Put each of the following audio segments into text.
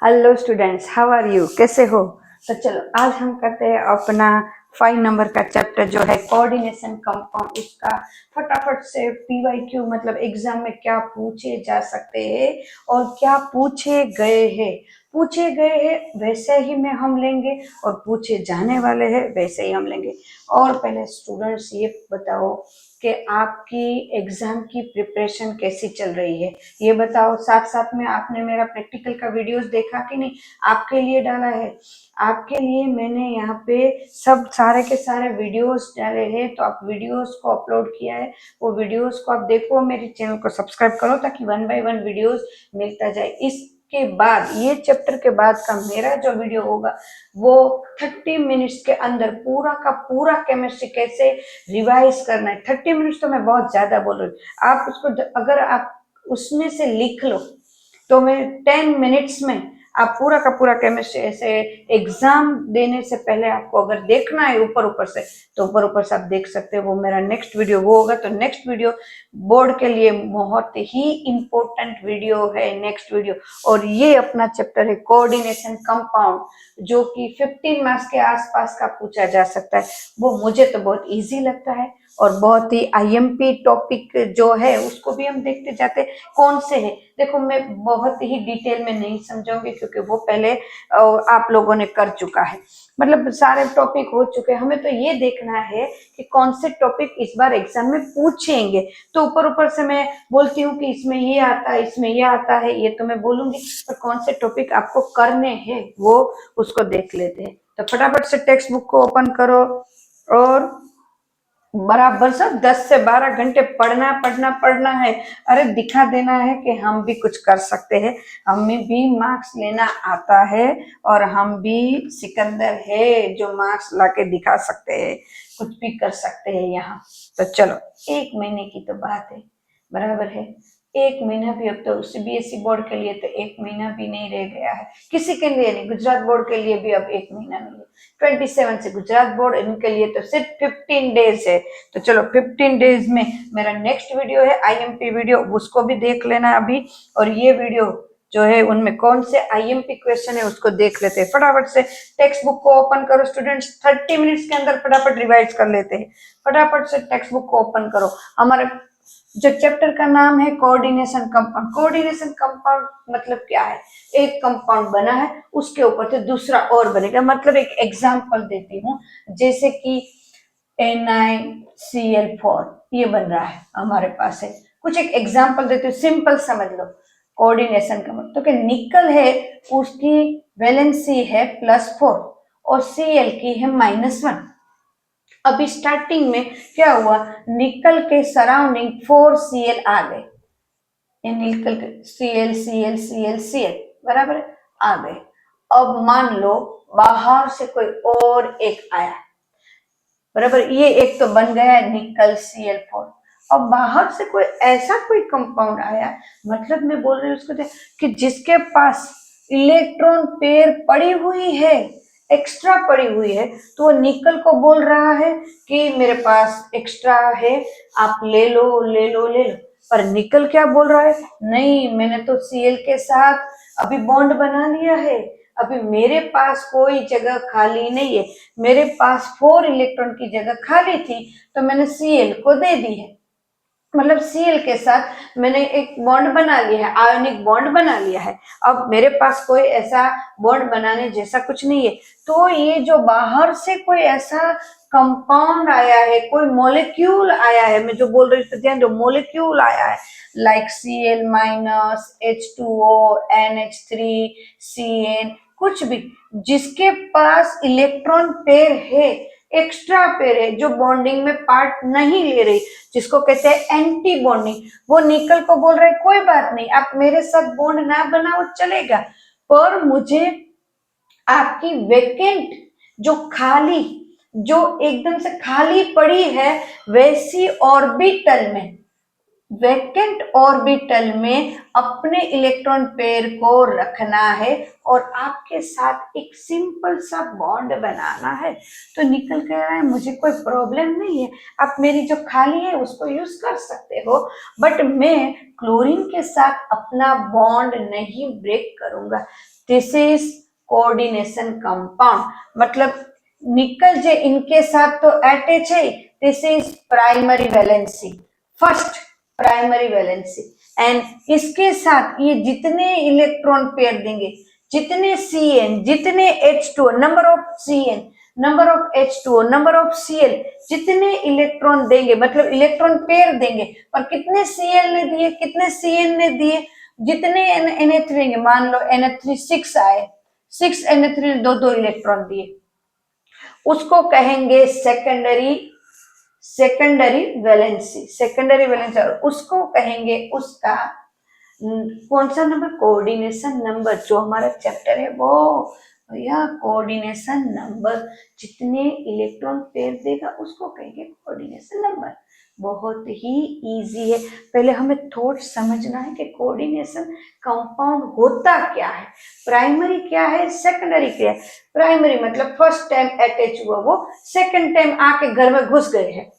Hello students, how are you? कैसे हो? तो चलो आज हम करते हैं अपना 5 नंबर का चैप्टर जो है कोऑर्डिनेशन कंपाउंड। उसका फटाफट से पीवाईक्यू मतलब एग्जाम में क्या पूछे जा सकते हैं और क्या पूछे गए हैं वैसे ही में हम लेंगे और पूछे जाने वाले हैं वैसे ही हम लेंगे। और पहले स्टूडेंट्स ये बताओ कि आपकी एग्जाम की प्रिपरेशन कैसी चल रही है, ये बताओ। साथ साथ में आपने मेरा प्रैक्टिकल का वीडियोस देखा कि नहीं? आपके लिए डाला है, आपके लिए मैंने यहाँ पे सब सारे के सारे वीडियोस डाले हैं, तो आप वीडियोस को अपलोड किया है। वो वीडियोस को आप देखो, मेरे चैनल को सब्सक्राइब करो ताकि 1 बाय 1 वीडियोस मिलता जाए। इसके बाद ये चैप्टर के बाद का मेरा जो वीडियो होगा वो 30 मिनट्स के अंदर पूरा का पूरा केमिस्ट्री कैसे रिवाइज करना है। 30 मिनट्स तो मैं बहुत ज्यादा बोल रही हूँ। आप उसको अगर आप उसमें से लिख लो तो मैं 10 मिनट्स में आप पूरा का पूरा केमिस्ट्री ऐसे एग्जाम देने से पहले आपको अगर देखना है ऊपर ऊपर से तो ऊपर ऊपर से आप देख सकते हो। वो मेरा नेक्स्ट वीडियो वो होगा। तो नेक्स्ट वीडियो बोर्ड के लिए बहुत ही इंपॉर्टेंट वीडियो है नेक्स्ट वीडियो। और ये अपना चैप्टर है कोऑर्डिनेशन कंपाउंड जो कि 15 मार्क्स के आसपास का पूछा जा सकता है। वो मुझे तो बहुत इजी लगता है और बहुत ही आईएमपी टॉपिक जो है उसको भी हम देखते जाते कौन से है। देखो मैं बहुत ही डिटेल में नहीं समझाऊंगी क्योंकि वो पहले आप लोगों ने कर चुका है, मतलब सारे टॉपिक हो चुके हैं। हमें तो ये देखना है कि कौन से टॉपिक इस बार एग्जाम में पूछेंगे। तो ऊपर ऊपर से मैं बोलती हूँ कि इसमें ये आता है, इसमें ये आता है, ये तो मैं बोलूंगी, पर कौन से टॉपिक आपको करने हैं वो उसको देख लेते हैं। तो फटाफट से टेक्स्ट बुक को ओपन करो और बराबर सब 10 से 12 घंटे पढ़ना पढ़ना पढ़ना है। अरे दिखा देना है कि हम भी कुछ कर सकते हैं, हमें भी मार्क्स लेना आता है और हम भी सिकंदर है जो मार्क्स लाके दिखा सकते हैं, कुछ भी कर सकते हैं यहाँ। तो चलो 1 महीने की तो बात है, बराबर है। 1 महीना भी अब तो सीबीएसई बोर्ड के लिए तो 1 महीना भी नहीं रह गया है, किसी के लिए नहीं, गुजरात बोर्ड के लिए भी अब 1 महीना नहीं है। 27 से गुजरात बोर्ड, इनके लिए तो सिर्फ 15 डेज है। तो चलो 15 डेज में मेरा नेक्स्ट वीडियो है आईएमपी वीडियो, उसको भी देख लेना अभी। और ये वीडियो जो है उनमें कौन से आईएमपी क्वेश्चन है उसको देख लेते हैं। फटाफट से टेक्स्ट बुक को ओपन करो स्टूडेंट्स, 30 मिनट्स के अंदर फटाफट रिवाइज कर लेते हैं। फटाफट से टेक्स्ट बुक को ओपन करो। हमारे जो चैप्टर का नाम है कोऑर्डिनेशन कंपाउंड। कोऑर्डिनेशन कंपाउंड मतलब क्या है? एक कंपाउंड बना है उसके ऊपर से दूसरा और बनेगा। मतलब एक एग्जांपल देती हूँ, जैसे कि NiCl4 ये बन रहा है हमारे पास है। कुछ एक एग्जांपल देती हूँ, सिंपल समझ लो। कोऑर्डिनेशन का मतलब तो कि निकल है उसकी वैलेंसी है +4 और Cl की है -1। अभी स्टार्टिंग में क्या हुआ, निकल के सराउंडिंग 4Cl आ गए, निकल के Cl बराबर आ गए। अब मान लो बाहर से कोई और एक आया, बराबर, ये एक तो बन गया है निकल Cl4। अब बाहर से कोई ऐसा कोई कंपाउंड आया, मतलब मैं बोल रही हूँ उसको कि जिसके पास इलेक्ट्रॉन पेयर पड़ी हुई है, एक्स्ट्रा पड़ी हुई है, तो वो निकल को बोल रहा है कि मेरे पास एक्स्ट्रा है, आप ले लो ले लो ले लो। पर निकल क्या बोल रहा है, नहीं मैंने तो Cl के साथ अभी बॉन्ड बना लिया है, अभी मेरे पास कोई जगह खाली नहीं है, मेरे पास 4 इलेक्ट्रॉन की जगह खाली थी तो मैंने Cl को दे दी है। मतलब Cl के साथ मैंने एक बॉन्ड बना लिया है, आयोनिक बॉन्ड बना लिया है। अब मेरे पास कोई ऐसा बॉन्ड बनाने जैसा कुछ नहीं है। तो ये जो बाहर से कोई ऐसा कंपाउंड आया है, कोई मॉलिक्यूल आया है, मैं जो बोल रही हूँ ध्यान दो, मॉलिक्यूल आया है like Cl minus H2O NH3 CN, कुछ भी जिसके पास इलेक्ट्रॉन पेयर है, एक्स्ट्रा पेयर है, जो बॉन्डिंग में पार्ट नहीं ले रही, जिसको कहते हैं एंटी बॉन्डिंग, वो निकल को बोल रहे कोई बात नहीं, आप मेरे साथ बॉन्ड ना बनाओ चलेगा, पर मुझे आपकी वेकेंट जो खाली, जो एकदम से खाली पड़ी है वैसी ऑर्बिटल में वैकेंट ऑर्बिटल में अपने इलेक्ट्रॉन पेयर को रखना है और आपके साथ एक सिंपल सा बॉन्ड बनाना है। तो निकल कह रहा है मुझे कोई प्रॉब्लम नहीं है, आप मेरी जो खाली है उसको यूज कर सकते हो, बट मैं क्लोरीन के साथ अपना बॉन्ड नहीं ब्रेक करूंगा। दिस इज कोऑर्डिनेशन कंपाउंड, मतलब निकल जे इनके साथ तो अटैच है, this is primary valency, first primary valency. And इसके साथ ये जितने इलेक्ट्रॉन पेयर देंगे, जितने Cn, जितने H2, number of Cn, number of H2, number of Cl, जितने इलेक्ट्रॉन देंगे मतलब इलेक्ट्रॉन पेयर देंगे, और कितने Cl ने दिए, कितने Cn ने दिए, जितने Na3 देंगे, मान लो Na3 6 आए, 6 Na3 दो दो इलेक्ट्रॉन दिए, उसको कहेंगे secondary, secondary valency, secondary valency, और उसको कहेंगे उसका कौन सा नंबर, कोऑर्डिनेशन नंबर। जो हमारा चैप्टर है वो भैया कोऑर्डिनेशन नंबर, जितने इलेक्ट्रॉन पेयर देगा उसको कहेंगे कोऑर्डिनेशन नंबर। बहुत ही इजी है, पहले हमें थोड़ा समझना है कि कोऑर्डिनेशन कंपाउंड होता क्या है, प्राइमरी क्या है, सेकेंडरी क्या है। प्राइमरी मतलब फर्स्ट टाइम अटैच हुआ वो, सेकेंड टाइम आके घर में घुस गए हैं,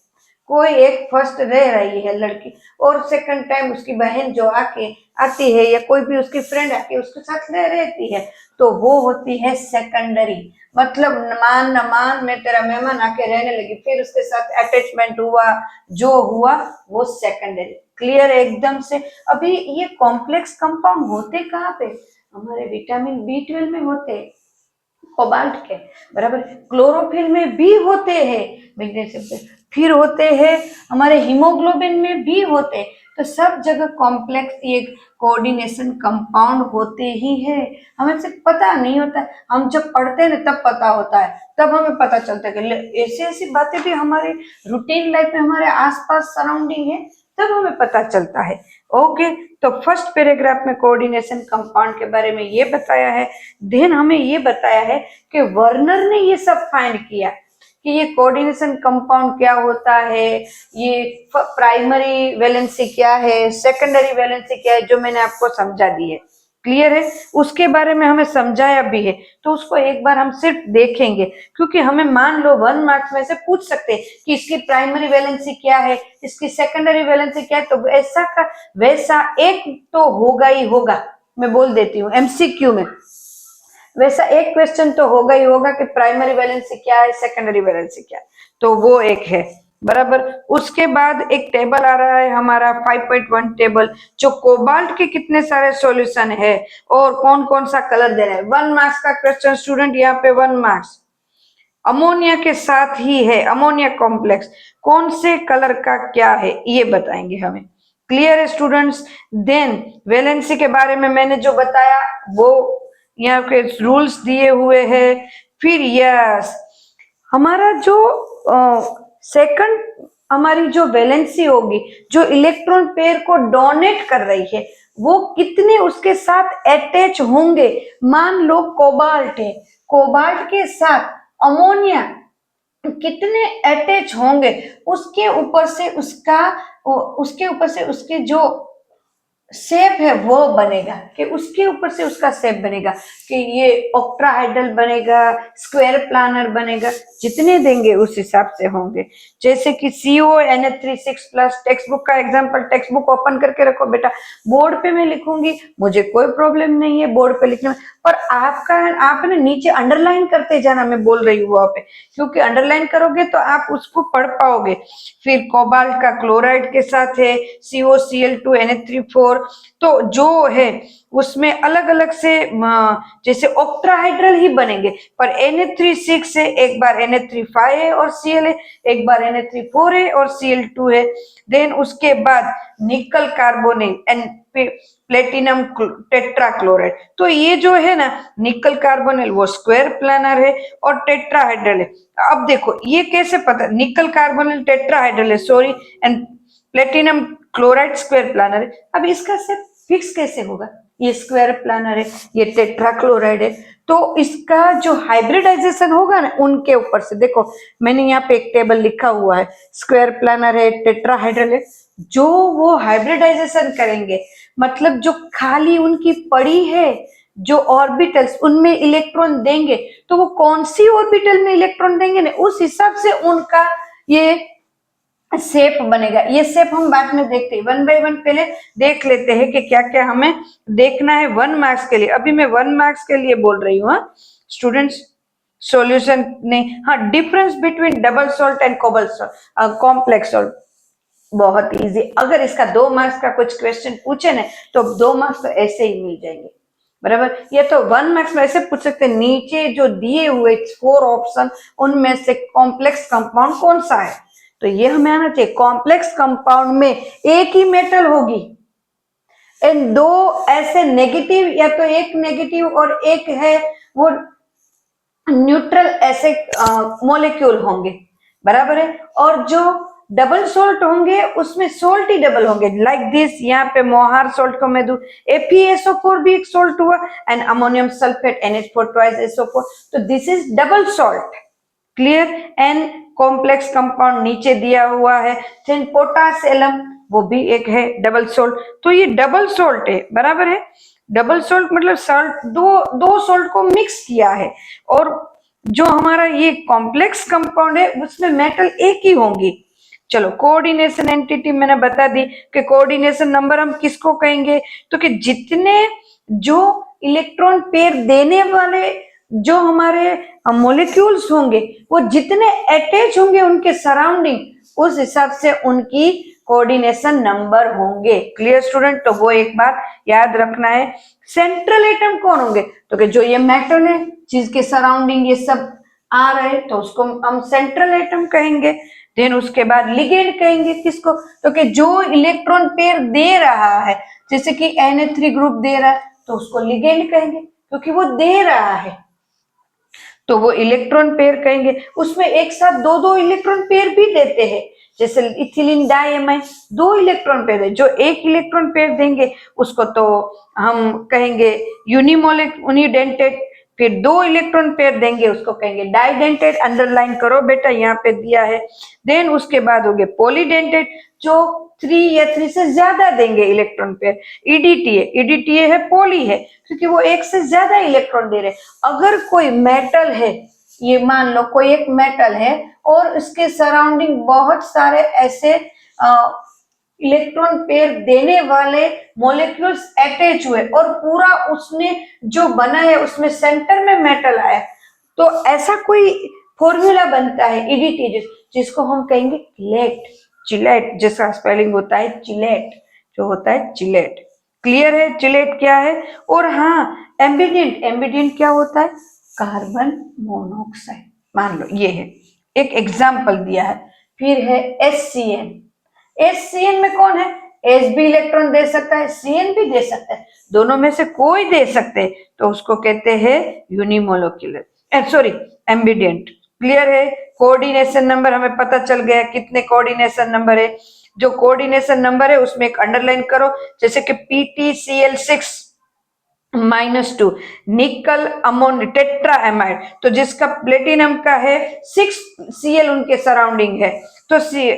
कोई एक फर्स्ट रह रही है लड़की और सेकंड टाइम उसकी बहन जो आके आती है या कोई भी उसकी फ्रेंड आके उसके साथ रहती है, तो वो होती है सेकेंडरी। मतलब मान न मान में तेरा मेहमान आके रहने लगी, फिर उसके साथ अटैचमेंट हुआ, जो हुआ वो सेकेंडरी। क्लियर है एकदम से। अभी ये कॉम्प्लेक्स कंपाउंड होते कहाँ पे, हमारे विटामिन B12 में होते, कोबाल्ट के बराबर, क्लोरोफिल में भी होते हैं, मैग्नीशियम, फिर होते हैं हमारे हीमोग्लोबिन में भी होते, तो सब जगह कॉम्प्लेक्स ये कोऑर्डिनेशन कंपाउंड होते ही है। हमें सिर्फ पता नहीं होता, हम जब पढ़ते हैं ना तब पता होता है, तब हमें पता चलता है कि ऐसी ऐसी बातें भी हमारे रूटीन लाइफ में हमारे आसपास सराउंडिंग है, तब हमें पता चलता है। ओके, तो फर्स्ट पैराग्राफ में कोऑर्डिनेशन कंपाउंड के बारे में ये बताया है। देन हमें ये बताया है कि वर्नर ने ये सब फाइंड किया कि ये कोऑर्डिनेशन कंपाउंड क्या होता है, ये प्राइमरी वैलेंसी क्या है, सेकेंडरी वैलेंसी क्या है, जो मैंने आपको समझा दी है। क्लियर है, उसके बारे में हमें समझाया भी है, तो उसको एक बार हम सिर्फ देखेंगे, क्योंकि हमें मान लो 1 मार्क्स में से पूछ सकते हैं कि इसकी प्राइमरी वैलेंसी क्या है, इसकी सेकेंडरी वैलेंसी क्या है, तो ऐसा का वैसा एक तो होगा ही होगा, मैं बोल देती हूँ MCQ में वैसा एक क्वेश्चन तो होगा ही होगा कि प्राइमरी वैलेंसी क्या है, सेकेंडरी वैलेंसी क्या है, तो वो एक है बराबर। उसके बाद एक टेबल आ रहा है हमारा 5.1 टेबल, जो कोबाल्ट के कितने सारे सॉल्यूशन है और कौन कौन सा कलर देना है। 1 मार्क्स का क्वेश्चन स्टूडेंट, यहाँ पे 1 मार्क्स अमोनिया के साथ ही है, अमोनिया कॉम्प्लेक्स कौन से कलर का क्या है ये बताएंगे हमें। क्लियर है स्टूडेंट्स। देन वैलेंसी के बारे में मैंने जो बताया वो यहाँ के रूल्स दिए हुए हैं। फिर यस, हमारा जो सेकंड हमारी जो वैलेंसी होगी, जो इलेक्ट्रॉन पेयर को डोनेट कर रही है, वो कितने उसके साथ अटैच होंगे। मान लो कोबाल्ट है, कोबाल्ट के साथ अमोनिया कितने अटैच होंगे, उसके ऊपर से उसके जो शेप है वो बनेगा, कि उसके ऊपर से उसका शेप बनेगा कि ये ऑक्टाहाइड्रल बनेगा, स्क्वायर प्लानर बनेगा, जितने देंगे उस हिसाब से होंगे। जैसे कि CONH3 प्लस, टेक्स्ट बुक का एग्जांपल, टेक्स्ट बुक ओपन करके रखो बेटा, बोर्ड पे मैं लिखूंगी, मुझे कोई प्रॉब्लम नहीं है बोर्ड पे लिखने में, पर आपने नीचे अंडरलाइन करते जाना, मैं बोल रही हूँ वहां पे, क्योंकि अंडरलाइन करोगे तो आप उसको पढ़ पाओगे। फिर कोबाल्ट का क्लोराइड के साथ है COCl2 Na3 4, तो जो है उसमें अलग अलग से जैसे ऑक्टाहाइड्रल ही बनेंगे, पर Na3 6 से एक बार Na3 5 है और Cl है, एक बार Na3 4 है और Cl2 है। देन उसके बाद निकल कार्बोनिल एंड प्लेटिनम टेट्राक्लोराइड, तो ये जो है ना निकल कार्बोनिल वो स्क्वायर प्लानर है और टेट्राहाइड्रल है। अब देखो ये कैसे पता, निकल कार्बोनिल टेट्राहाइड्रल है sorry, and platinum chloride square planar है। अब इसका सेट फिक्स कैसे होगा, ये स्क्वायर प्लानर है, ये टेट्राक्लोराइड है। तो इसका जो हाइब्रिडाइजेशन होगा ना, उनके ऊपर से देखो मैंने यहाँ पे एक टेबल लिखा हुआ है, स्क्वायर प्लानर है, टेट्राहाइड्रल है। जो वो हाइब्रिडाइजेशन करेंगे, मतलब जो खाली उनकी पड़ी है जो ऑर्बिटल्स, उनमें इलेक्ट्रॉन देंगे, तो वो कौन सी ऑर्बिटल में इलेक्ट्रॉन देंगे ना, उस हिसाब से उनका ये शेप बनेगा। ये शेप हम बाद में देखते हैं, 1 बाय 1 पहले देख लेते हैं कि क्या क्या हमें देखना है 1 मार्क्स के लिए। अभी मैं 1 मार्क्स के लिए बोल रही हूँ स्टूडेंट्स। सॉल्यूशन ने, हाँ, difference between double salt and complex salt, बहुत इजी। अगर इसका 2 मार्क्स का कुछ क्वेश्चन पूछे ना, तो 2 मार्क्स तो ऐसे ही मिल जाएंगे, बराबर। ये तो 1 मार्क्स में ऐसे पूछ सकते हैं, नीचे जो दिए हुए 4 ऑप्शन, उनमें से कॉम्प्लेक्स कंपाउंड कौन सा है, तो ये हमें आना चाहिए। कॉम्प्लेक्स कंपाउंड में एक ही मेटल होगी एंड 2 ऐसे नेगेटिव, या तो एक नेगेटिव और एक है वो न्यूट्रल, ऐसे मॉलिक्यूल होंगे, बराबर है। और जो डबल सोल्ट होंगे उसमें सोल्ट ही डबल होंगे, लाइक दिस। यहाँ पे मोहार सोल्ट को मैं दूं, FeSO4 भी एक सोल्ट हुआ, and ammonium sulphate NH4 twice SO4, तो this is double salt, clear. And complex compound नीचे दिया हुआ है, देन पोटास एलम, वो भी एक है डबल सोल्ट। तो ये डबल सोल्ट है, बराबर है। डबल सोल्ट मतलब सॉल्ट, दो सोल्ट को मिक्स किया है। और जो हमारा ये कॉम्प्लेक्स कंपाउंड है उसमें मेटल एक ही होंगी। चलो, कोऑर्डिनेशन एंटिटी मैंने बता दी कि कोऑर्डिनेशन नंबर हम किसको कहेंगे, तो कि जितने जो इलेक्ट्रॉन पेयर देने वाले जो हमारे मॉलिक्यूल्स होंगे, वो जितने अटैच होंगे उनके सराउंडिंग, उस हिसाब से उनकी कोऑर्डिनेशन नंबर होंगे। क्लियर स्टूडेंट, तो वो एक बार याद रखना है। सेंट्रल एटम कौन होंगे, तो कि जो ये मेटल है जिसके के सराउंडिंग ये सब आ रहे, तो उसको हम सेंट्रल एटम कहेंगे। देन उसके बाद लिगेंड कहेंगे किसको, तो कि जो इलेक्ट्रॉन पेयर दे रहा है, जैसे कि Na3 ग्रुप दे रहा है, तो उसको लिगेंड कहेंगे क्योंकि वो दे रहा है, तो वो इलेक्ट्रॉन पेयर कहेंगे। उसमें एक साथ दो दो इलेक्ट्रॉन पेयर भी देते हैं, जैसे इथिलीन डाइअमाइन 2 इलेक्ट्रॉन पेयर है, जो एक इलेक्ट्रॉन पेयर देंगे उसको तो हम कहेंगे यूनिडेंटेड, फिर 2 इलेक्ट्रॉन पेयर देंगे उसको कहेंगे डाइडेंटेड। अंडरलाइन करो बेटा, यहाँ पे दिया है। देन उसके बाद हो गए पॉलीडेंटेड, जो 3 या 3 से ज्यादा देंगे इलेक्ट्रॉन पेयर। ईडीटीए है, पॉली है क्योंकि वो एक से ज्यादा इलेक्ट्रॉन दे रहे। अगर कोई मेटल है, ये मान लो कोई एक मेटल है और उसके सराउंडिंग बहुत सारे ऐसे इलेक्ट्रॉन पेयर देने वाले मॉलिक्यूल्स अटैच हुए और पूरा उसने जो बना है उसमें सेंटर में मेटल आया, तो ऐसा कोई फॉर्मूला बनता है ईडीटी, जिसको हम कहेंगे चिलेट, जिसका स्पेलिंग होता है चिलेट, जो होता है चिलेट। क्लियर है चिलेट क्या है। और हाँ, एम्बिडेंट क्या होता है, कार्बन मोनोऑक्साइड, मान लो ये है, एक एग्जाम्पल दिया है। फिर है एससीएन में कौन है, एस भी इलेक्ट्रॉन दे सकता है, सीएन भी दे सकता है, दोनों में से कोई दे सकते हैं, तो उसको कहते हैं यूनिमोलिक्यूलर, सॉरी एम्बिडेंट। क्लियर है। कोऑर्डिनेशन नंबर हमें पता चल गया कितने कोऑर्डिनेशन नंबर है। जो कोऑर्डिनेशन नंबर है उसमें एक अंडरलाइन करो, जैसे कि PtCl6 -2 निकल अमोन टेट्रा एमाइड, तो जिसका प्लेटिनम का है 6Cl उनके सराउंडिंग है, तो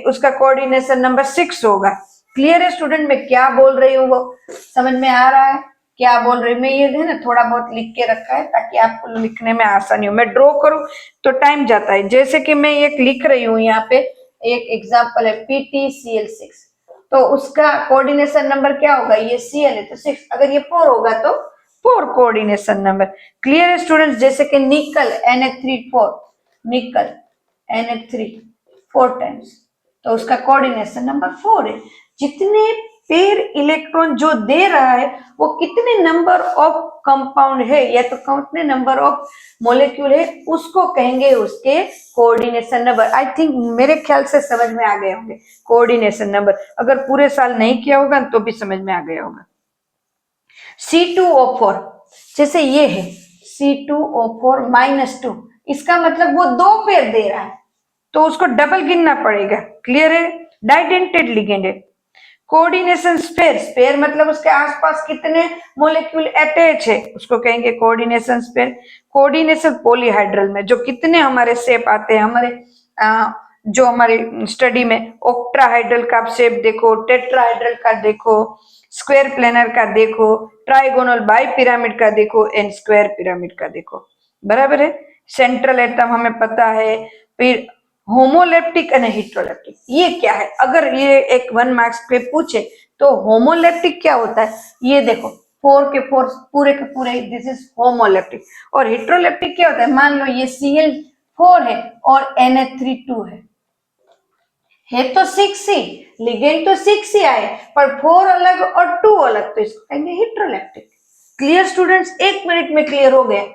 उसका कोऑर्डिनेशन नंबर 6 होगा। क्लियर है स्टूडेंट, मैं क्या बोल रही हूँ वो समझ में आ रहा है, क्या बोल रही हूँ मैं, ये है ना थोड़ा बहुत लिख के रखा है ताकि आपको लिखने में आसानी हो। मैं ड्रॉ करूँ तो टाइम जाता है, जैसे कि मैं एक लिख रही हूँ यहाँ पे, एक एग्जाम्पल है PtCl6, तो उसका कोऑर्डिनेशन नंबर क्या होगा, ये Cl है तो 6, अगर ये 4 होगा तो 4 कोऑर्डिनेशन नंबर। क्लियर है स्टूडेंट्स, जैसे कि निकल NH3 4, निकल NH3 4 टाइम्स, तो उसका कोऑर्डिनेशन नंबर 4 है। जितने पेयर इलेक्ट्रॉन जो दे रहा है वो कितने नंबर ऑफ कंपाउंड है या तो कितने नंबर ऑफ मॉलिक्यूल है, उसको कहेंगे उसके कोऑर्डिनेशन नंबर। आई थिंक मेरे ख्याल से समझ में आ गए होंगे कोऑर्डिनेशन नंबर, अगर पूरे साल नहीं किया होगा तो भी समझ में आ गया होगा। C2O4, जैसे ये है C2O4 -2, इसका मतलब वो 2 पेयर दे रहा है तो उसको डबल गिनना पड़ेगा। क्लियर है। डाइडेंटेड लिगेंड है, कोऑर्डिनेशन स्फेयर, स्फेयर मतलब उसके आसपास कितने मोलिक्यूल अटैच है उसको कहेंगे कोऑर्डिनेशन स्फेयर। कोऑर्डिनेशन पॉलीहाइड्रल में जो कितने हमारे शेप आते हैं हमारे जो हमारी स्टडी में, ऑक्ट्राहाइड्रल का शेप देखो, टेट्राहाइड्रल का देखो, स्क्वायर प्लेनर का देखो, ट्राइगोनल बाई पिरामिड का देखो एंड स्क्वायर पिरामिड का देखो, बराबर है। सेंट्रल एटम हमें पता है। फिर होमोलेप्टिक एंड हेटेरोलेप्टिक, ये क्या है? अगर ये एक 1 मार्क्स पे पूछे तो होमोलेप्टिक क्या होता है ये देखो, 4 के 4 पूरे के पूरे, दिस इज होमोलेप्टिक। और हेटेरोलेप्टिक क्या होता है? मान लो ये Cl4 है और Na3 2 है तो 6 ही, लिगेंड तो 6 ही आए पर 4 अलग और 2 अलग, तो इसको कहेंगे हेटेरोलेप्टिक। Clear students? 1 मिनट में क्लियर हो गया।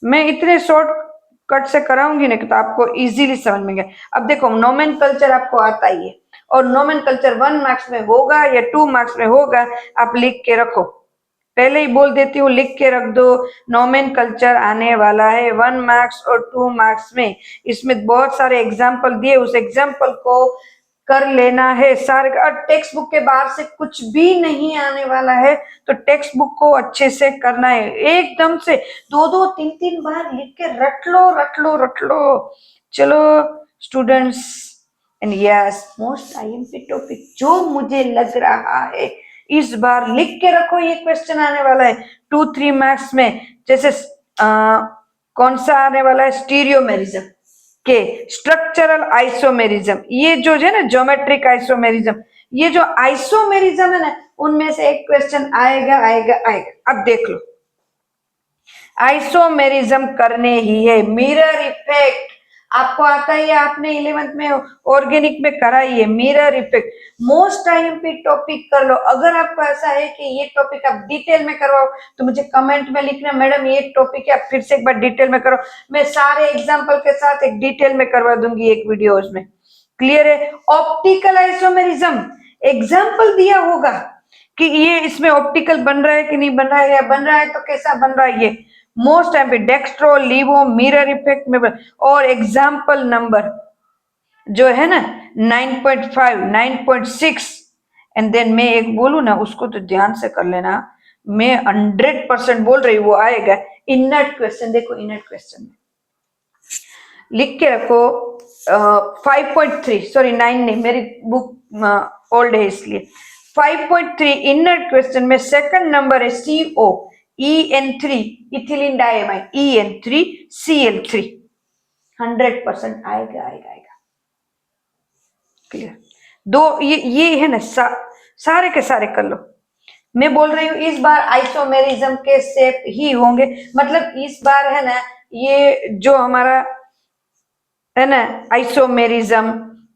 मैं इतने शॉर्ट कट से कराऊंगी ना तो आपको इजीली समझ में गया। अब देखो नोमेनकल्चर आपको आता ही है और नोमेनकल्चर 1 मार्क्स में होगा या 2 मार्क्स में होगा, आप लिख के रखो। पहले ही बोल देती हूँ, लिख के रख दो। नोमेनकल्चर आने वाला है 1 मार्क्स और 2 मार्क्स में। इसमें बहुत सारे एग्जाम्पल दिए, उस एग्जाम्पल को कर लेना है सारे। और टेक्स्ट बुक के बाहर से कुछ भी नहीं आने वाला है तो टेक्स्ट बुक को अच्छे से करना है, एकदम से 2-2 3-3 बार लिख के रट लो रट लो रट लो। चलो students, and yes most IMP topic जो मुझे लग रहा है इस बार लिख के रखो, ये क्वेश्चन आने वाला है 2-3 मार्क्स में। जैसे कौन सा आने वाला है? स्टीरियोमेरिज्म के स्ट्रक्चरल आइसोमेरिज्म, ये जो है ना ज्योमेट्रिक आइसोमेरिज्म, ये जो आइसोमेरिज्म है ना उनमें से एक क्वेश्चन आएगा आएगा आएगा। अब देख लो, आइसोमेरिज्म करने ही है। मिरर इफेक्ट आपको आता है, आपने 11th में ऑर्गेनिक में करा ही है। Mirror effect most IMP topic कर लो। अगर आपको ऐसा है कि ये टॉपिक आप डिटेल में करवाओ तो मुझे कमेंट में लिखना, मैडम ये टॉपिक है आप फिर से एक बार डिटेल में करो, मैं सारे एग्जाम्पल के साथ एक डिटेल में करवा दूंगी एक वीडियो में। क्लियर है? ऑप्टिकल आइसोमेरिज्म एग्जाम्पल दिया होगा कि ये इसमें ऑप्टिकल बन रहा है कि नहीं बन रहा है, या बन रहा है तो कैसा बन रहा है। ये मोस्ट टाइम पे डेक्स्ट्रो लीवो मिरर इफेक्ट में और एग्जाम्पल नंबर जो है ना 9.5 9.6 एंड देन मैं एक बोलू ना उसको तो ध्यान से कर लेना, मैं 100% बोल रही वो आएगा। इनर्ट क्वेश्चन देखो, इनर्ट क्वेश्चन लिख के रखो 5.3 सॉरी 9 नहीं, मेरी बुक ओल्ड है इसलिए 5.3 इनर्ट क्वेश्चन में सेकंड नंबर है CO EN3 ethylene diamine EN3 Cl3। 100% आएगा आएगा आएगा। क्लियर? दो ये है ना सारे के सारे कर लो। मैं बोल रही हूँ इस बार आइसोमेरिज्म के शेप ही होंगे, मतलब इस बार है ना ये जो हमारा है ना आइसोमेरिज्म,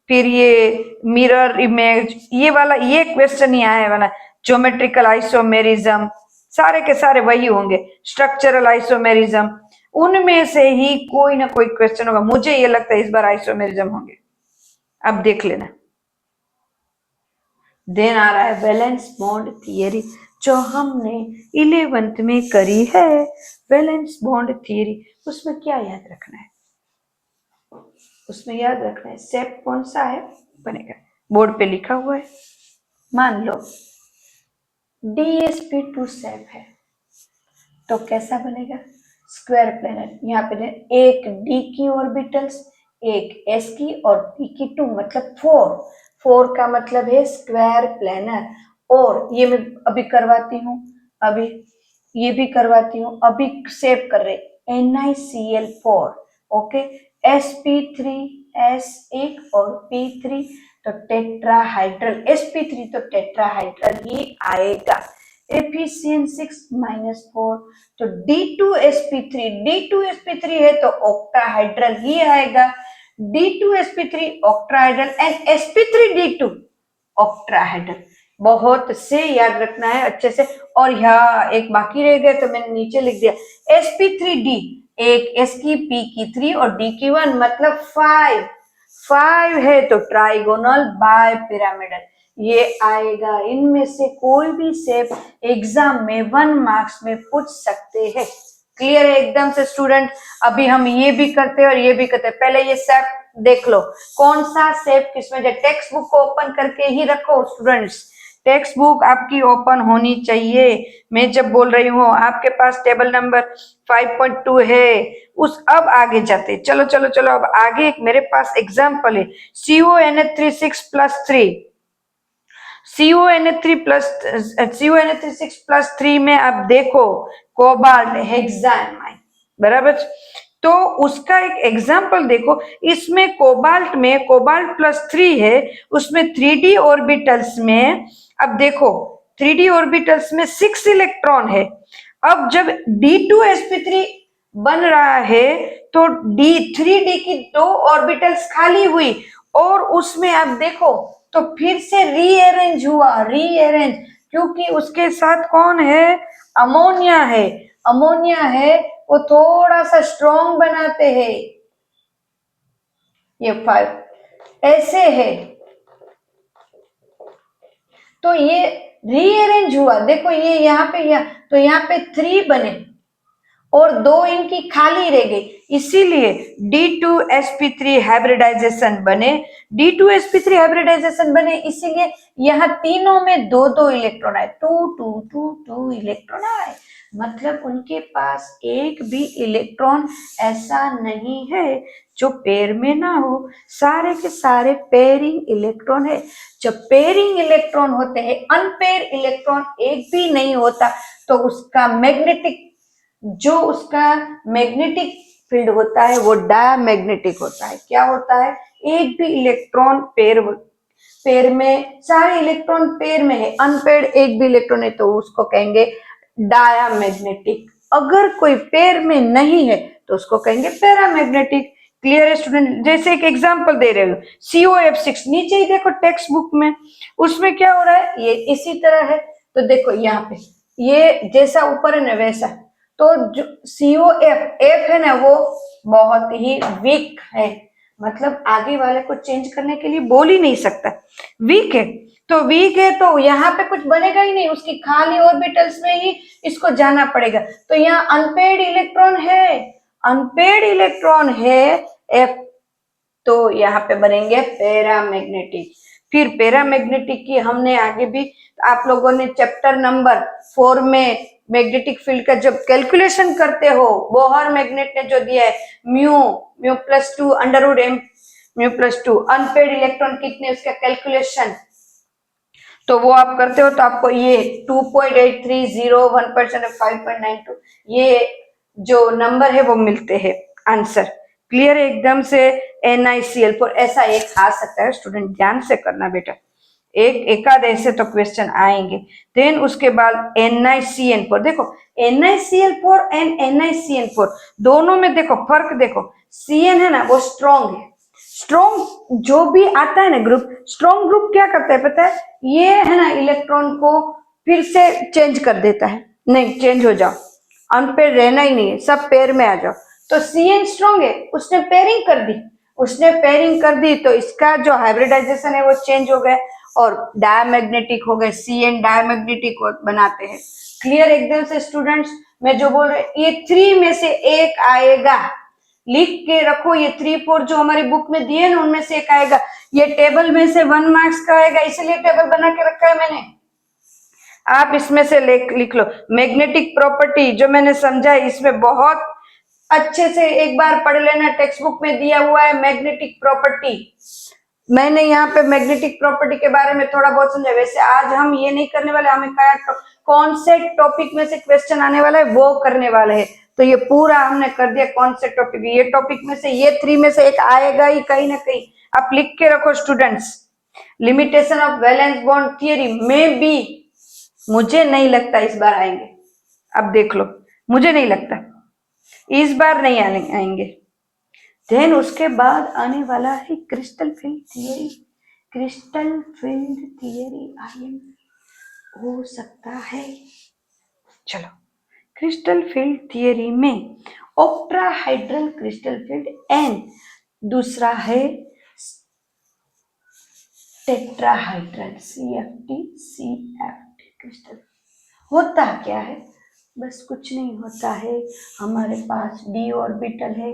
फिर ये मिरर इमेज, ये वाला ये क्वेश्चन ही आया है ना। ज्योमेट्रिकल आइसोमेरिज्म सारे के सारे वही होंगे। स्ट्रक्चरल आइसोमेरिज्म, उनमें से ही कोई ना कोई क्वेश्चन होगा। मुझे ये लगता है इस बार आइसोमेरिज्म होंगे, अब देख लेना। देन आ रहा है वैलेंस बॉन्ड थियरी जो हमने 11th में करी है। वैलेंस बॉन्ड थियरी, उसमें क्या याद रखना है? उसमें याद रखना है शेप कौन सा है बनेगा, बोर्ड पे लिखा हुआ है। मान लो DsP2 शेप है तो कैसा बनेगा? Square planar. यहाँ पे एक D की ऑर्बिटल्स, एक S की और P की 2 मतलब 4 का मतलब है स्क्वायर प्लेनर। और ये मैं अभी करवाती हूँ, अभी ये भी करवाती हूँ, अभी सेव कर रहे NiCl4 ओके, sp3s1 और p3 तो टेट्राहाइड्रल, sp3 तो टेट्राहाइड्रल ही आएगा। Fe6 - 4 तो D2sp3 है तो ऑक्टाहाइड्रल ही आएगा। D2sp3 octahedral and sp3D2 octahedral. बहुत से याद रखना है अच्छे से। और यहाँ एक बाकी रह गया तो मैंने नीचे लिख दिया sp3D, एक S की P की 3 और D की 1 मतलब 5 है तो ट्राइगोनल बाय पिरामिडल ये आएगा। इनमें से कोई भी शेप एग्जाम में 1 मार्क्स में पूछ सकते हैं। क्लियर है एकदम से स्टूडेंट? अभी हम ये भी करते हैं और ये भी करते हैं। पहले ये शेप देख लो कौन सा शेप किसमें, जो टेक्स्ट बुक को ओपन करके ही रखो स्टूडेंट्स, टेक्स्ट बुक आपकी ओपन होनी चाहिए। मैं जब बोल रही हूँ आपके पास टेबल नंबर 5.2 है, उस अब आगे जाते, चलो चलो चलो, अब आगे एक मेरे पास एग्जाम्पल है, CONH3 6+3। CONH3 6+3 में आप देखो कोबाल्ट, हेक्सामाइन, बराबर। तो उसका एक एग्जाम्पल देखो, इसमें कोबाल्ट में कोबाल्ट +3 है, उसमें 3D ऑर्बिटल्स में, अब देखो 3D ऑर्बिटल्स में 6 इलेक्ट्रॉन है। अब जब D2sp3 बन रहा है तो D3D की 2 ऑर्बिटल्स खाली हुई, और उसमें आप देखो तो फिर से रीअरेंज हुआ, रीअरेंज, क्योंकि उसके साथ कौन है, अमोनिया है। अमोनिया है वो थोड़ा सा स्ट्रॉन्ग बनाते हैं, ये 5 ऐसे है, तो ये रीअरेंज हुआ। देखो ये यहाँ पे, तो यहाँ पे 3 बने और 2 इनकी खाली रह गई, इसीलिए D2sp3 हाइब्रिडाइजेशन बने। D2sp3 हाइब्रिडाइजेशन बने इसीलिए यहाँ तीनों में 2-2 इलेक्ट्रॉन आए, 2 इलेक्ट्रॉन आए, मतलब उनके पास एक भी इलेक्ट्रॉन ऐसा नहीं है जो पेयर में ना हो, सारे के सारे पेयरिंग इलेक्ट्रॉन है। जब पेयरिंग इलेक्ट्रॉन होते हैं, अनपेयर इलेक्ट्रॉन एक भी नहीं होता, तो उसका मैग्नेटिक फील्ड होता है वो डायमैग्नेटिक होता है। क्या होता है, एक भी इलेक्ट्रॉन पेयर में, सारे इलेक्ट्रॉन पेयर में है, अनपेयर एक भी इलेक्ट्रॉन है तो उसको कहेंगे डायमैग्नेटिक। अगर कोई पेयर में नहीं है तो उसको कहेंगे पैरामैग्नेटिक। क्लियर है स्टूडेंट? जैसे एक एग्जांपल दे रहे हो, COF6, नीचे ही देखो टेक्स्ट बुक में, उसमें क्या हो रहा है, ये इसी तरह है। तो देखो यहाँ पे ये जैसा ऊपर है ना वैसा, तो जो COF है ना वो बहुत ही वीक है, मतलब आगे वाले को चेंज करने के लिए बोल ही नहीं सकता, वीक है। तो वीक है तो यहाँ पे कुछ बनेगा ही नहीं, उसकी खाली ऑर्बिटल्स में ही इसको जाना पड़ेगा। तो यहाँ अनपेयर्ड इलेक्ट्रॉन है, अनपेयर्ड इलेक्ट्रॉन है F, तो यहाँ पे बनेंगे पैरामैग्नेटिक। फिर पैरामैग्नेटिक की हमने आगे भी, आप लोगों ने चैप्टर नंबर 4 में मैग्नेटिक फील्ड का जब कैलकुलेशन करते हो, बोहर मैग्नेट ने जो दिया है μ+2 √m μ+2, अनपेयर्ड इलेक्ट्रॉन कितने उसका कैलकुलेशन, तो वो आप करते हो तो आपको ये 2.8301% 5.92 ये जो नंबर है वो मिलते हैं आंसर। क्लियर है एकदम से? NiCl4 ऐसा एक आ सकता है, स्टूडेंट ध्यान से करना बेटा, एक आध ऐसे तो क्वेश्चन आएंगे। देन उसके बाद NiCN4, देखो NiCl4 एंड NiCN4 दोनों में देखो फर्क, देखो Cn है ना वो स्ट्रॉन्ग है, स्ट्रॉन्ग जो भी आता है ना ग्रुप, स्ट्रॉन्ग ग्रुप क्या करता है पता है, ये है ना इलेक्ट्रॉन को फिर से चेंज कर देता है, नहीं चेंज हो जाओ, अनपेयर रहना ही नहीं है, सब पेयर में आ जाओ। तो Cn स्ट्रॉन्ग है, उसने पेयरिंग कर दी, उसने पेयरिंग कर दी तो इसका जो हाइब्रिडाइजेशन है वो चेंज हो गया और डायमैग्नेटिक हो गए, Cn डायमैग्नेटिक बनाते हैं। क्लियर एकदम से स्टूडेंट्स? मैं जो बोल रहे ये 3 में से एक आएगा, लिख के रखो, ये 3-4 जो हमारी बुक में दिए ना उनमें से एक आएगा। ये टेबल में से 1 मार्क्स का आएगा, इसलिए टेबल बना के रखा है मैंने, आप इसमें से लिख लो। मैग्नेटिक प्रॉपर्टी जो मैंने समझा इसमें बहुत अच्छे से एक बार पढ़ लेना, टेक्स्ट बुक में दिया हुआ है मैग्नेटिक प्रॉपर्टी। मैंने यहाँ पे मैग्नेटिक प्रॉपर्टी के बारे में थोड़ा बहुत समझा, वैसे आज हम ये नहीं करने वाले, हमें कौन से टॉपिक में से क्वेश्चन आने वाला है वो करने वाले हैं। तो ये पूरा हमने कर दिया कौन से टॉपिक, ये टॉपिक में से ये 3 में से एक आएगा ही कहीं ना कहीं, आप लिख के रखो students. Limitation of valence bond theory में भी मुझे नहीं लगता इस बार आएंगे, अब देख लो, मुझे नहीं लगता इस बार नहीं आएंगे। देन उसके बाद आने वाला है crystal field theory, crystal field theory आईएम हो सकता है। चलो क्रिस्टल फील्ड थियरी में ऑक्ट्राहाइड्रल क्रिस्टल फील्ड एंड दूसरा है टेट्राहाइड्रल CFT क्रिस्टल। होता क्या है, बस कुछ नहीं होता है, हमारे पास d ऑर्बिटल है,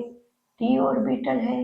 d ऑर्बिटल है,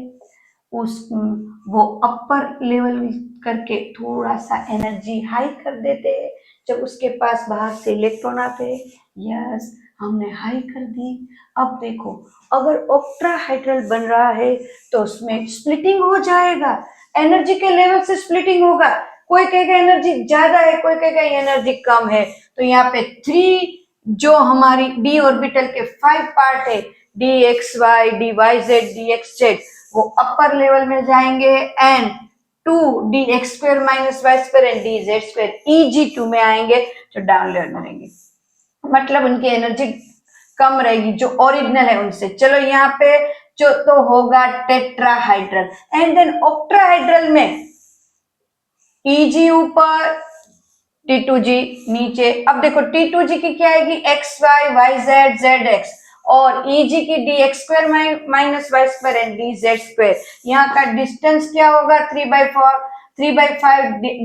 वो अपर लेवल करके थोड़ा सा एनर्जी हाई कर देते हैं जब उसके पास बाहर से इलेक्ट्रॉन आते हैं। यस, हमने हाई कर दी। अब देखो, अगर ऑक्ट्राहाइड्रल बन रहा है तो उसमें स्प्लिटिंग हो जाएगा, एनर्जी के लेवल से स्प्लिटिंग होगा। कोई कहेगा एनर्जी ज्यादा है, कोई कहेगा एनर्जी कम है। तो यहाँ पे 3 जो हमारी डी ऑर्बिटल के 5 पार्ट है, d x y, d y z, d x z, वो अपर लेवल में जाएंगे and 2 d x square minus y square and d z square EG2 में आएंगे जो डाउन लेवल में रहेंगे। मतलब उनकी एनर्जी कम रहेगी जो ओरिजिनल है उनसे। चलो यहाँ पे जो तो होगा टेट्राहाइड्रल एंड देन ऑक्ट्राहाइड्रल में EG ऊपर, T2G नीचे। अब देखो T2G की क्या आएगी, x y, y z, z x, और EG की d x square minus y square and d z square. यहाँ का डिस्टेंस क्या होगा, 3/5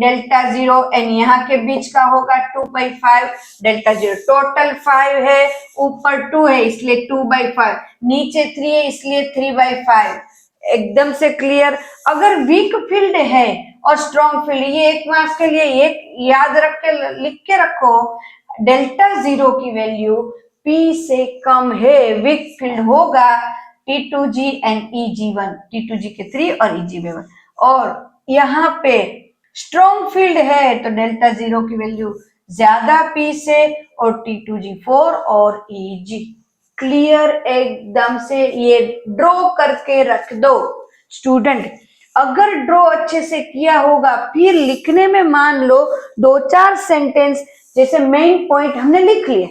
डेल्टा 0 एंड यहाँ के बीच का होगा 2/5 डेल्टा 0। टोटल 5 है, ऊपर 2 है इसलिए 2/5, नीचे 3 है इसलिए 3/5। एकदम से क्लियर। अगर वीक फील्ड है और स्ट्रॉन्ग फील्ड, ये 1 मार्क्स के लिए एक याद रख के लिख के रखो, डेल्टा 0 की वैल्यू P से कम है, वीक फील्ड होगा T2G एंड EG1, T2G के 3 और EG में 1। और यहाँ पे स्ट्रॉन्ग फील्ड है तो डेल्टा 0 की वैल्यू ज्यादा P से और T2G 4 और EG। क्लियर एकदम से, ये ड्रॉ करके रख दो स्टूडेंट। अगर ड्रॉ अच्छे से किया होगा फिर लिखने में मान लो 2-4 सेंटेंस, जैसे मेन पॉइंट हमने लिख लिए,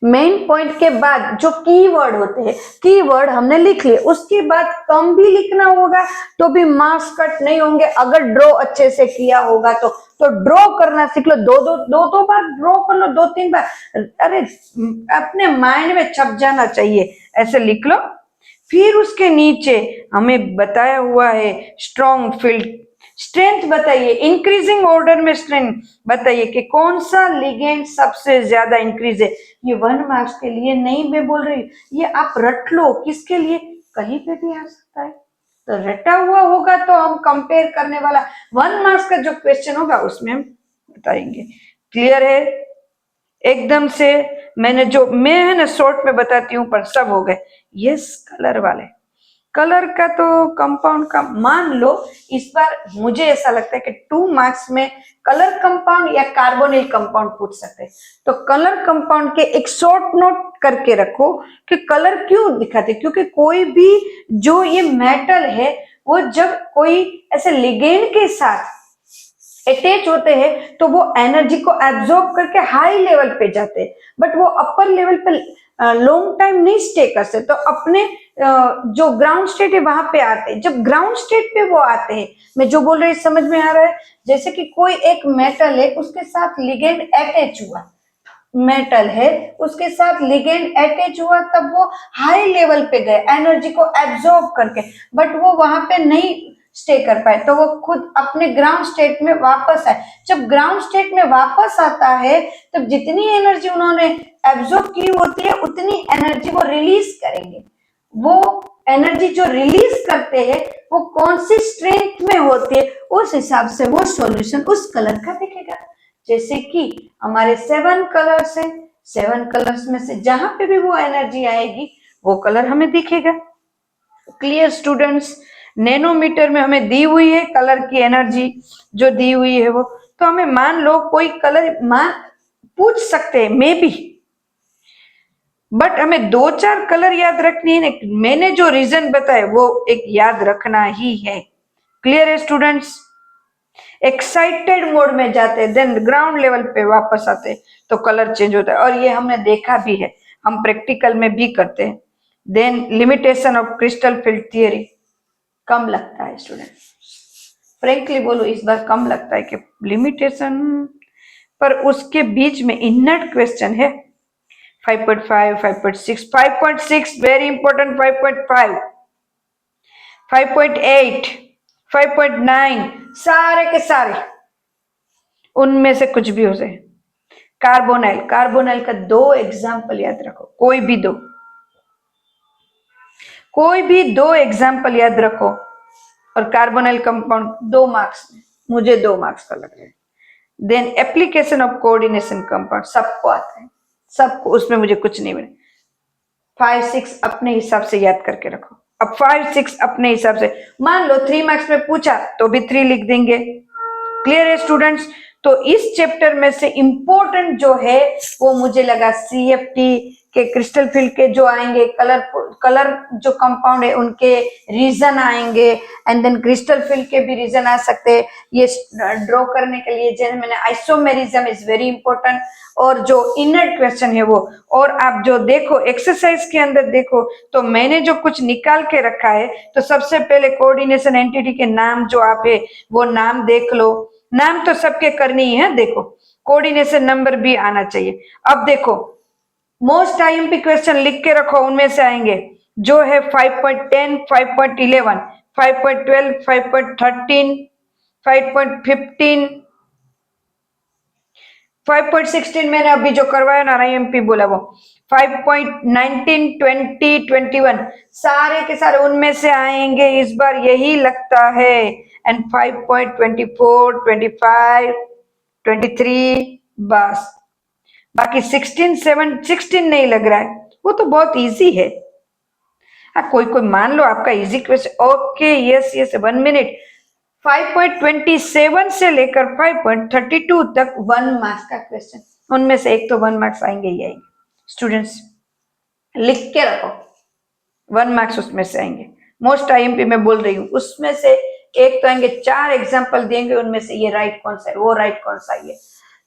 मेन पॉइंट के बाद जो कीवर्ड होते हैं कीवर्ड हमने लिख लिए, उसके बाद कम भी लिखना होगा तो भी मार्क्स कट नहीं होंगे अगर ड्रॉ अच्छे से किया होगा तो ड्रॉ करना सीख लो। दो बार ड्रॉ कर लो, 2-3 बार, अरे अपने माइंड में छप जाना चाहिए, ऐसे लिख लो। फिर उसके नीचे हमें बताया हुआ है स्ट्रॉन्ग फील्ड स्ट्रेंथ बताइए, इंक्रीजिंग ऑर्डर में स्ट्रेंथ बताइए कि कौन सा लिगेंड सबसे ज्यादा इंक्रीज है। ये 1 मार्क्स के लिए नहीं मैं बोल रही, ये आप रट लो, किसके लिए, कहीं पे भी आ सकता है। तो रटा हुआ होगा तो हम कंपेयर करने वाला 1 मार्क्स का जो क्वेश्चन होगा उसमें हम बताएंगे। क्लियर है एकदम से। मैं है ना शॉर्ट में बताती हूँ पर सब हो गए। यस, कलर वाले, कलर का तो कंपाउंड का मान लो इस बार मुझे ऐसा लगता है कि 2 मार्क्स में कलर कंपाउंड या कार्बोनिल कंपाउंड पूछ सकते हैं। तो कलर कंपाउंड के एक शॉर्ट नोट करके रखो कि कलर क्यों दिखाते, क्योंकि कोई भी जो ये मेटल है वो जब कोई ऐसे लिगेंड के साथ अटैच होते हैं तो वो एनर्जी को एब्जॉर्ब करके हाई लेवल पे जाते हैं, बट वो अपर लेवल पे लॉन्ग टाइम नहीं स्टे कर सकते, तो अपने जो ग्राउंड स्टेट है वहां पे आते हैं। जब ग्राउंड स्टेट पे वो आते हैं, मैं जो बोल रही समझ में आ रहा है, जैसे कि कोई एक मेटल है उसके साथ लिगेंड अटैच हुआ, मेटल है उसके साथ लिगेंड अटैच हुआ, तब वो हाई लेवल पे गए एनर्जी को एब्जॉर्ब करके, बट वो वहां पे नहीं स्टे कर पाए तो वो खुद अपने ग्राउंड स्टेट में वापस आए। जब ग्राउंड स्टेट में वापस आता है तब जितनी एनर्जी उन्होंने एब्जॉर्ब की होती है उतनी एनर्जी वो रिलीज करेंगे। वो एनर्जी जो रिलीज करते हैं वो कौन सी स्ट्रेंथ में होती है, उस हिसाब से वो सॉल्यूशन उस कलर का दिखेगा। जैसे कि हमारे 7 कलर्स हैं, 7 कलर्स में से जहां पे भी वो एनर्जी आएगी वो कलर हमें दिखेगा। क्लियर स्टूडेंट्स, नैनोमीटर में हमें दी हुई है कलर की एनर्जी जो दी हुई है वो, तो हमें मान लो कोई कलर पूछ सकते हैं मे बी, बट हमें 2-4 कलर याद रखनी है। मैंने जो रीजन बताए वो एक याद रखना ही है। क्लियर है स्टूडेंट्स। एक्साइटेड मोड में जाते हैं देन ग्राउंड लेवल पे वापस आते हैं तो कलर चेंज होता है, और ये हमने देखा भी है, हम प्रैक्टिकल में भी करते हैं। Then limitation of crystal field theory कम लगता है स्टूडेंट, फ्रेंकली बोलो इस बार कम लगता है कि लिमिटेशन, पर उसके बीच में इनर्ट क्वेश्चन है 5.5, 5.6, 5.6 वेरी इंपॉर्टेंट, 5.5, 5.8, 5.9 सारे के सारे उनमें से कुछ भी हो जाए। कार्बोनाइल, कार्बोनाइल का 2 एग्जाम्पल याद रखो, कोई भी 2 एग्जाम्पल याद रखो। और कार्बोनिल कंपाउंड 2 मार्क्स में, मुझे 2 मार्क्स का लग रहा है। Then application of coordination compound सबको आता है, सबको, उसमें मुझे कुछ नहीं मिला। 5-6 अपने हिसाब से याद करके रखो। अब 5-6 अपने हिसाब से, मान लो 3 मार्क्स में पूछा तो भी 3 लिख देंगे। क्लियर है स्टूडेंट्स? तो इस चैप्टर में से इंपॉर्टेंट जो है वो मुझे लगा सीएफटी के क्रिस्टल फील्ड के जो आएंगे, कलर जो कंपाउंड है उनके रीजन आएंगे, एंड देन क्रिस्टल फील्ड के भी रीजन आ सकते हैं ये ड्रॉ करने के लिए। जैसे मैंने आइसोमेरिज्म इज वेरी इंपॉर्टेंट, और जो इनर क्वेश्चन है वो, और आप जो देखो एक्सरसाइज के अंदर देखो तो मैंने जो कुछ निकाल के रखा है, तो सबसे पहले कोऑर्डिनेशन एंटिटी के नाम जो आप है वो नाम देख लो, नाम तो सबके करनी ही है। देखो कोऑर्डिनेशन नंबर भी आना चाहिए। अब देखो मोस्ट आईएमपी क्वेश्चन लिख के रखो, उनमें से आएंगे जो है 5.10, 5.11, 5.12, 5.13, 5.15, 5.16 मैंने अभी जो करवाया ना आईएमपी बोला वो, 5.19, 20, 21 सारे के सारे उनमें से आएंगे इस बार, यही लगता है। एंड 5.24, 25, 23 बस, बाकी 16 नहीं लग रहा है, वो तो बहुत इजी है। हाँ कोई कोई मान लो आपका easy question, okay yes yes 1 minute, 5.27 से लेकर 5.32 तक 1 मार्क्स का क्वेश्चन, उनमें से एक तो 1 मार्क्स आएंगे ही आएंगे। स्टूडेंट्स लिख के रखो, 1 मार्क्स उसमें से आएंगे। मोस्ट आईएमपी में बोल रही हूँ, उसमें से एक तो आएंगे, 4 एग्जाम्पल देंगे उनमें से ये राइट कौन सा है, वो राइट कौन सा है।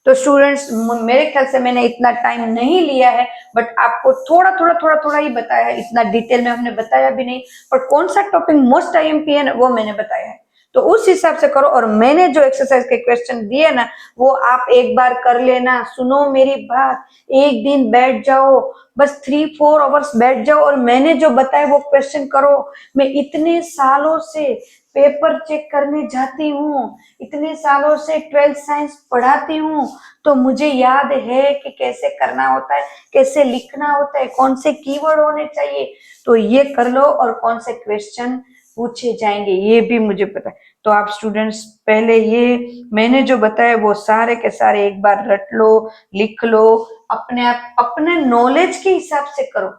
तो स्टूडेंट्स मेरे ख्याल से मैंने इतना टाइम नहीं लिया है, बट आपको थोड़ा थोड़ा ही बताया है, इतना डिटेल में हमने बताया भी नहीं, पर कौन सा टॉपिक मोस्ट आईएमपी है ना वो मैंने बताया है। तो उस हिसाब से करो, और मैंने जो एक्सरसाइज के क्वेश्चन दिए ना वो आप एक बार कर लेना। सुनो मेरी बात, एक दिन बैठ जाओ, बस 3-4 आवर्स बैठ जाओ और मैंने जो बताया वो क्वेश्चन करो। मैं इतने सालों से पेपर चेक करने जाती हूँ, इतने सालों से 12th साइंस पढ़ाती हूँ, तो मुझे याद है कि कैसे करना होता है, कैसे लिखना होता है, कौन से कीवर्ड होने चाहिए। तो ये कर लो, और कौन से क्वेश्चन पूछे जाएंगे ये भी मुझे पता है। तो आप स्टूडेंट्स पहले ये मैंने जो बताया वो सारे के सारे एक बार रट लो, लिख लो, अपने आप अपने नॉलेज के हिसाब से करो,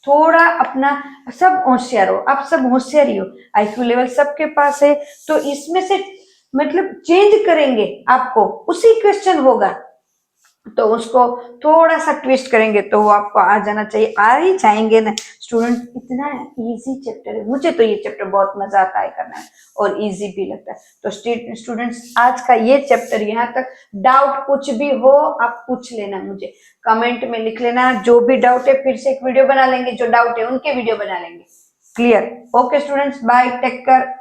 थोड़ा अपना, सब होशियार हो, आप सब होशियार ही हो, आईक्यू लेवल सबके पास है, तो इसमें से मतलब चेंज करेंगे आपको, उसी क्वेश्चन होगा तो उसको थोड़ा सा ट्विस्ट करेंगे तो वो आपको आ जाना चाहिए, आ ही जाएंगे ना स्टूडेंट। इतना इजी चैप्टर है, मुझे तो ये चैप्टर बहुत मजा आता है करना है और इजी भी लगता है। तो स्टूडेंट्स आज का ये चैप्टर यहाँ तक, डाउट कुछ भी हो आप पूछ लेना, मुझे कमेंट में लिख लेना, जो भी डाउट है फिर से एक वीडियो बना लेंगे, जो डाउट है उनके वीडियो बना लेंगे। Clear? Okay students, bye, take care.